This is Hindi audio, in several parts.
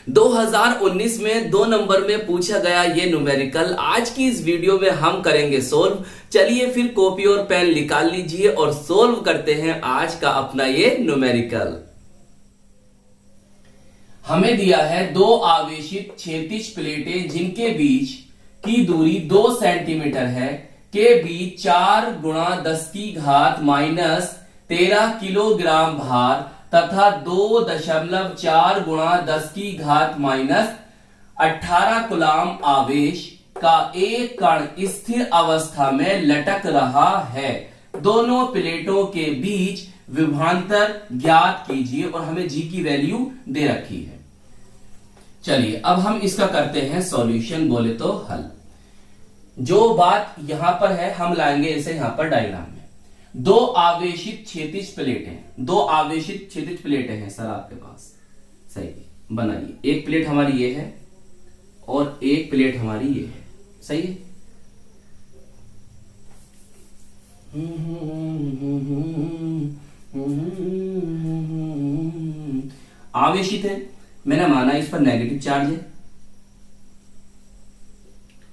2019 में 2 नंबर में पूछा गया ये न्यूमेरिकल आज की इस वीडियो में हम करेंगे सोल्व। चलिए फिर कॉपी और पेन निकाल लीजिए और सोल्व करते हैं आज का अपना ये न्यूमेरिकल। हमें दिया है दो आवेशित क्षैतिज प्लेटें जिनके बीच की दूरी 2 सेंटीमीटर है, के बीच 4 गुणा 10 की घात माइनस 13 किलोग्राम भार तथा 2.4 गुणा 10 की घात माइनस 18 कूलाम आवेश का एक कण स्थिर अवस्था में लटक रहा है। दोनों प्लेटों के बीच विभवांतर ज्ञात कीजिए और हमें जी की वैल्यू दे रखी है। चलिए अब हम इसका करते हैं सॉल्यूशन, बोले तो हल। जो बात यहां पर है हम लाएंगे इसे यहां पर डायग्राम में। दो आवेशित क्षैतिज प्लेटें हैं सर आपके पास, सही बनाइए। एक प्लेट हमारी ये है और एक प्लेट हमारी ये है, सही है। आवेशित है, मैंने माना इस पर नेगेटिव चार्ज है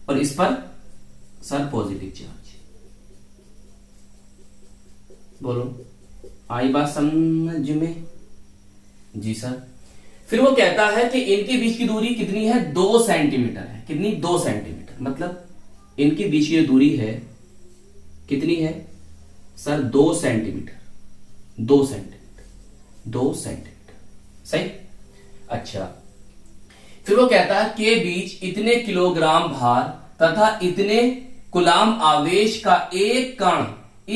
और इस पर सर पॉजिटिव चार्ज। बोलो आई बात समझ में? जी सर। फिर वो कहता है कि इनके बीच की दूरी कितनी है? 2 सेंटीमीटर है। कितनी? 2 सेंटीमीटर। मतलब इनके बीच की दूरी है कितनी है सर? 2 सेंटीमीटर। 2 सेंटीमीटर, 2 सेंटीमीटर, सही। अच्छा, फिर वो कहता है के बीच इतने किलोग्राम भार तथा इतने कूलाम आवेश का एक कण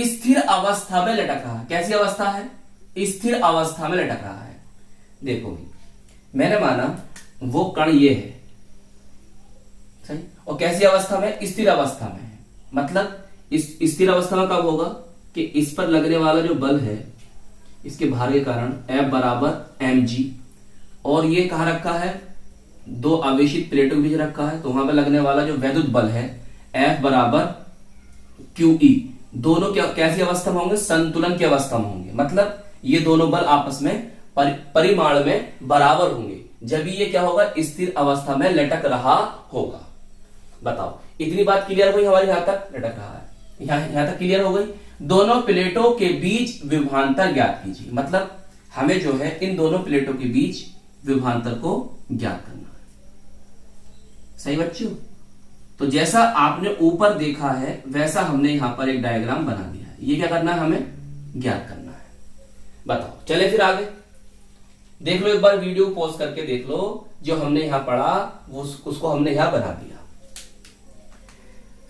स्थिर अवस्था में लटक रहा है। कैसी अवस्था है? स्थिर अवस्था में लटक रहा है। देखो मैंने माना वो कण ये है, सही। और कैसी अवस्था में? स्थिर अवस्था में है। मतलब इस स्थिर अवस्था में कब होगा कि इस पर लगने वाला जो बल है इसके भार के कारण F बराबर mg, और ये कहां रखा है? 2 आवेशित प्लेटों के बीच रखा है, तो वहां पर लगने वाला जो वैद्युत बल है F बराबर QE। दोनों कैसी अवस्था में होंगे? संतुलन की अवस्था में होंगे। मतलब ये दोनों बल आपस में परिमाण में बराबर होंगे, जब ये क्या होगा? स्थिर अवस्था में लटक रहा होगा। बताओ, इतनी बात क्लियर हुई हमारी? यहां तक लटक रहा है, यहां तक क्लियर हो गई। दोनों प्लेटों के बीच विभवांतर ज्ञात कीजिए। मतलब हमें जो है इन दोनों प्लेटों के बीच विभवांतर को ज्ञात करना है, सही बच्चों। तो जैसा आपने ऊपर देखा है वैसा हमने यहां पर एक डायग्राम बना दिया है। ये क्या करना है? हमें ज्ञात करना है। बताओ, चले फिर आगे देख लो, एक बार वीडियो पॉज करके देख लो। जो हमने यहां पढ़ा उसको हमने यहां बना दिया,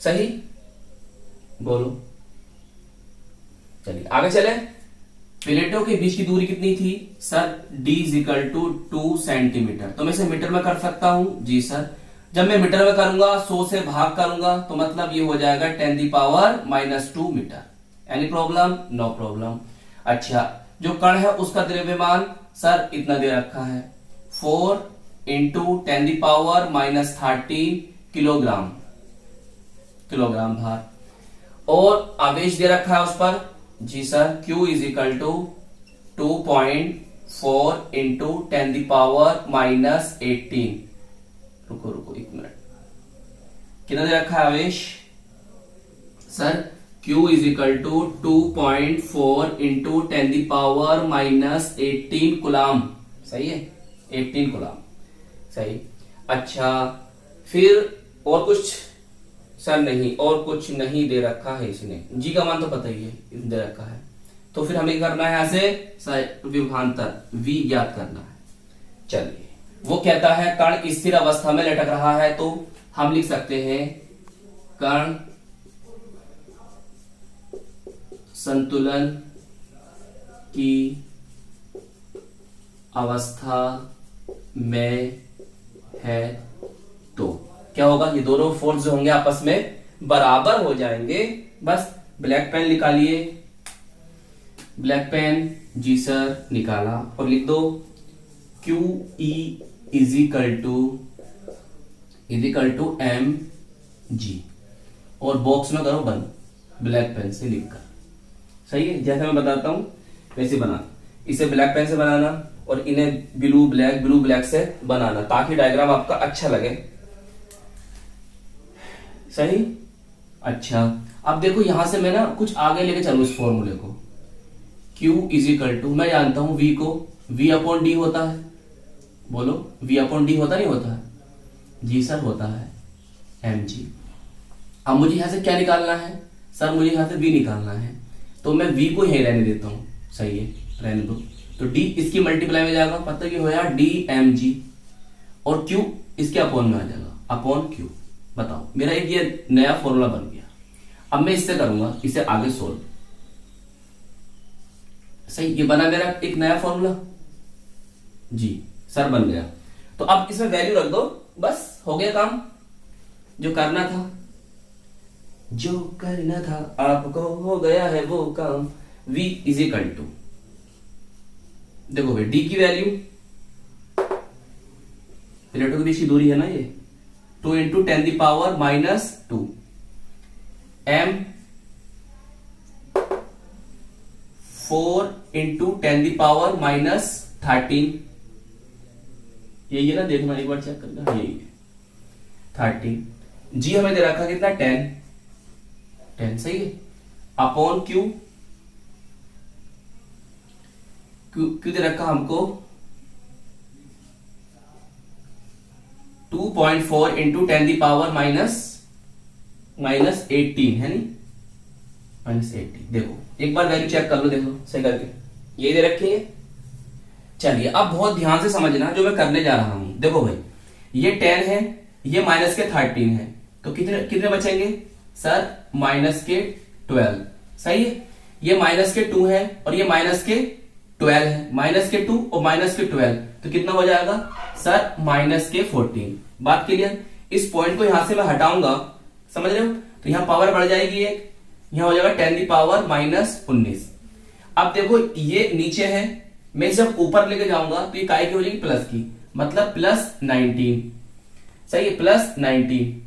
सही। बोलो, चलिए आगे चले। प्लेटों के बीच की दूरी कितनी थी सर? d = 2 centimetre. तो मैं इसे मीटर में कर सकता हूं? जी सर। जब मैं मीटर में करूंगा 100 से भाग करूंगा तो मतलब ये हो जाएगा 10⁻⁻² metre. Any problem? No problem. अच्छा, जो कण है उसका द्रव्यमान सर इतना दे रखा है, 4 × 10⁻⁻13 किलोग्राम भार। और आवेश दे रखा है उस पर, जी सर, Q = 2.4 × 10⁻−18। रुको 1 मिनट, कितना दे रखा है आवेश सर? Q = 2.4 × 10⁻−18 कूलाम, सही है। 18 कूलाम, सही। अच्छा, फिर और कुछ सर? नहीं, और कुछ नहीं दे रखा है इसने। जी का मान तो पता ही है, दे रखा है। तो फिर हमें करना है यहां से विभवांतर V ज्ञात करना है। चलिए, वो कहता है कण स्थिर अवस्था में लटक रहा है, तो हम लिख सकते हैं कण संतुलन की अवस्था में है तो क्या होगा? ये दोनों फोर्स जो होंगे आपस में बराबर हो जाएंगे। बस ब्लैक पेन निकालिए। ब्लैक पेन, जी सर, निकाला और लिख दो QE = mg और बॉक्स में करो बंद ब्लैक पेन से लिखकर। सही है, जैसे मैं बताता हूं वैसे बनाना। इसे ब्लैक पेन से बनाना और इन्हें ब्लू ब्लैक से बनाना, ताकि डायग्राम आपका अच्छा लगे। सही। अच्छा, अब देखो यहां से मैं ना कुछ आगे लेके चलूं इस फॉर्मूले को। Q इज इक्वल टू, मैं जानता हूं V को V अपॉन डी होता है। बोलो, V अपॉन डी होता नहीं होता है? जी सर होता है, mg। अब मुझे यहां से क्या निकालना है सर? मुझे यहां से V निकालना है, तो मैं V को यहीं रहने देता हूं। सही है, रहने दो। तो D इसकी मल्टीप्लाई में जाएगा, पता क्या होया, dmg, और Q इसके अपॉन में आ जाएगा, अपॉन Q। बताओ, मेरा एक ये नया फॉर्मूला बन गया। अब मैं इससे करूंगा इसे आगे सोल्व। सही, ये बना मेरा एक नया फॉर्मूला। जी सर बन गया। तो अब इसमें वैल्यू रख दो, बस हो गया काम। जो करना था आपको हो गया है वो काम। V इज इक्वल टू, देखो भाई D की वैल्यू, प्लेटों के बीच की दूरी है ना ये, 2 into 10 the power -2, M 4 into 10 the power -13। यही है ना, देखना एक बार चेक करना, यही है 13। G हमें दे रखा कितना, 10। सही है, अपॉन Q दे रखा हमको 2.4 इंटू 10 दी पावर -18 है नहीं, -18। देखो एक बार वैल्यू चेक कर लो, देखो सही करके, ये दे रखी है। चलिए अब बहुत ध्यान से समझना जो मैं करने जा रहा हूं। देखो भाई, ये 10 है, ये माइनस के 13 है, तो कितने कितने बचेंगे सर? माइनस के 12। सही है, ये माइनस के 2 है और ये माइनस के 12 है, माइनस के 2 और माइनस के 12, तो कितना हो जाएगा सर? माइनस के 14। बात क्लियर? इस पॉइंट को यहां से मैं हटाऊंगा, समझ रहे हो? तो यहां पावर बढ़ जाएगी एक, यहां हो जाएगा 10 दी पावर -19। अब देखो ये नीचे है, मैं जब ऊपर लेके जाऊंगा तो ये काय की हो जाएगी, प्लस की, मतलब +19। सही है, +19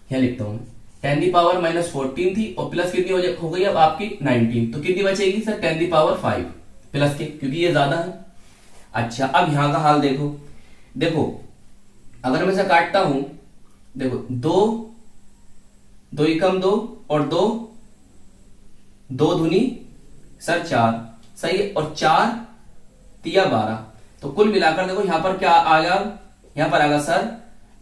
यहां लिखता हूं। 10 दी पावर -14 थी और प्लस कितनी हो गई अब आपकी 19, तो कितनी बचेगी सर? 10 दी पावर 5 प्लस के, क्योंकि ये ज्यादा है। अच्छा, अब यहां का हाल देखो। देखो अगर मैं इसे काटता हूं, देखो 2 एकम 2 और 2 दूनी सर 4। सही है, और 4 तिया 12, तो कुल मिलाकर देखो यहां पर क्या आ गया? यहां पर आएगा सर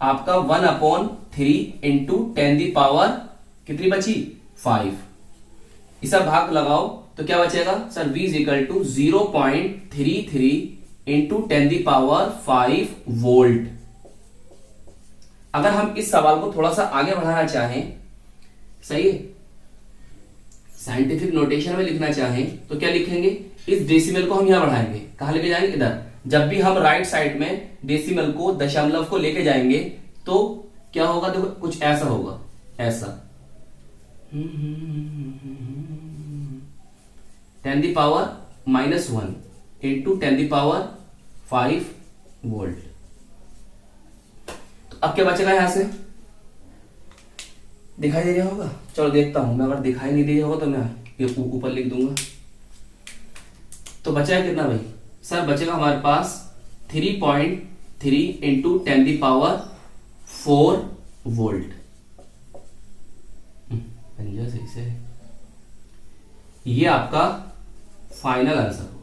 आपका 1/3 इंटू 10 दी पावर कितनी बची? 5। इसे भाग लगाओ तो क्या बचेगा sir? V is equal to 0.33 into 10 the power 5 volt. अगर हम इस सवाल को थोड़ा सा आगे बढ़ाना चाहें, सही है, साइंटिफिक नोटेशन में लिखना चाहें तो क्या लिखेंगे? इस डेसिमल को हम यहां बढ़ाएंगे, कहां लेके जाएंगे? इधर। जब भी हम राइट साइड में डेसिमल को, दशमलव को लेके जाएंगे तो क्या होगा? देखो कुछ ऐसा होगा, ऐसा 10 the power -1 into 10 the power 5 volt. तो अब क्या बचेगा? यहां से दिखाई दे रहा होगा, चलो देखता हूं मैं, अगर दिखाई नहीं दे रहा होगा तो मैं ये ऊपर लिख दूंगा। तो बचा है कितना भाई सर? बचेगा हमारे पास 3.3 इंटू 10 दी पावर 4 वोल्ट। सही से, ये आपका फाइनल आंसर होगा।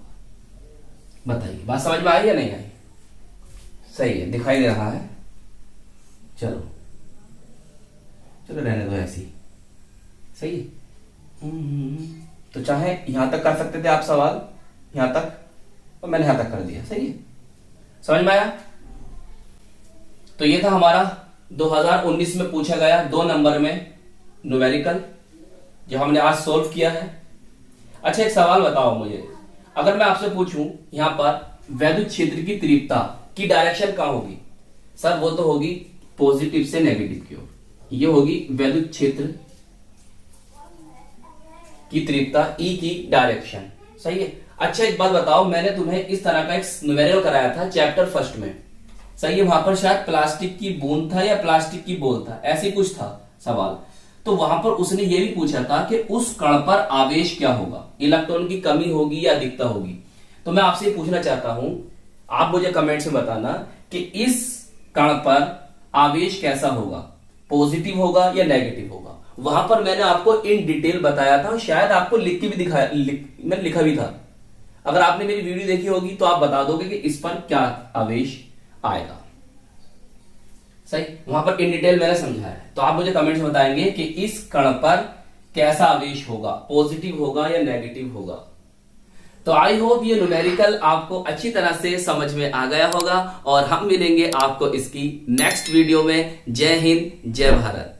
बताइए बात समझ में आई या नहीं आई? सही है, दिखाई दे रहा है। चलो रहने दो ऐसी। सही है, तो चाहे यहां तक कर सकते थे आप सवाल, यहां तक, तो मैंने यहां तक कर दिया। सही है, समझ में आया? तो ये था हमारा 2019 में पूछा गया 2 नंबर में न्यूमेरिकल, जो हमने आज सोल्व किया है। अच्छा एक सवाल बताओ मुझे, अगर मैं आपसे पूछूं यहां पर वैद्युत क्षेत्र की तीव्रता की डायरेक्शन कहां होगी? सर वो तो होगी पॉजिटिव से नेगेटिव की ओर, ये होगी वैद्युत क्षेत्र की तीव्रता E की डायरेक्शन। सही है। अच्छा एक बात बताओ, मैंने तुम्हें इस तरह का एक न्यूमेरिकल कराया था चैप्टर फर्स्ट में। सही है, वहां पर शायद प्लास्टिक की बूंद था या प्लास्टिक की बॉल था, ऐसी कुछ था सवाल। तो वहां पर उसने ये भी पूछा था कि उस कण पर आवेश क्या होगा, इलेक्ट्रॉन की कमी होगी या अधिकता होगी। तो मैं आपसे पूछना चाहता हूं, आप मुझे कमेंट्स में बताना कि इस कण पर आवेश कैसा होगा, पॉजिटिव होगा या नेगेटिव होगा। वहां पर मैंने आपको इन डिटेल बताया था, शायद आपको लिख के भी दिखाया, मैंने लिखा भी था। अगर आपने मेरी वीडियो देखी होगी तो आप बता दोगे कि इस पर क्या आवेश आएगा। सही, वहां पर इन डिटेल मैंने समझाया है। तो आप मुझे कमेंट्स में बताएंगे कि इस कण पर कैसा आवेश होगा, पॉजिटिव होगा या नेगेटिव होगा। तो आई होप ये न्यूमेरिकल आपको अच्छी तरह से समझ में आ गया होगा और हम मिलेंगे आपको इसकी नेक्स्ट वीडियो में। जय हिंद, जय भारत।